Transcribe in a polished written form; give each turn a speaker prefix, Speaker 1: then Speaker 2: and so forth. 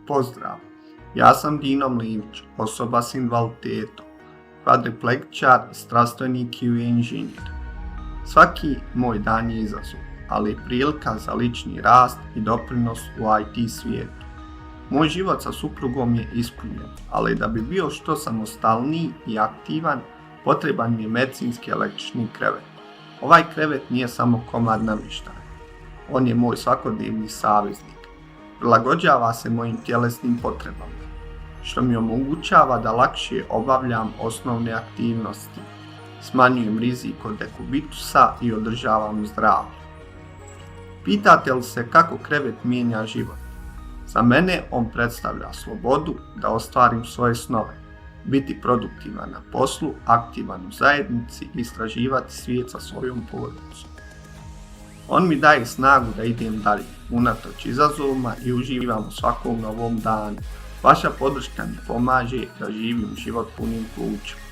Speaker 1: Pozdrav, ja sam Dino Mlinvić, osoba s invaliditetom, kvadriplegičar, strastvenik i inženjer. Svaki moj dan je izazov, ali i prilika za lični rast i doprinos u IT svijetu. Moj život sa suprugom je ispunjen, ali da bi bio što samostalniji i aktivan, potreban mi je medicinski električni krevet. Ovaj krevet nije samo komad namještaja, on je moj svakodnevni saveznik. Prilagođava se mojim tjelesnim potrebama, što mi omogućava da lakše obavljam osnovne aktivnosti, smanjujem rizik od dekubitusa i održavam zdravlje. Pitate li se kako krevet mijenja život? Za mene on predstavlja slobodu da ostvarim svoje snove, biti produktivan na poslu, aktivan u zajednici i istraživati svijet sa svojom porodicom. On mi daje snagu da idem dalje, unatoč izazovima i uživam u svakom novom danu. Vaša podrška mi pomaže da živim život punim plućima.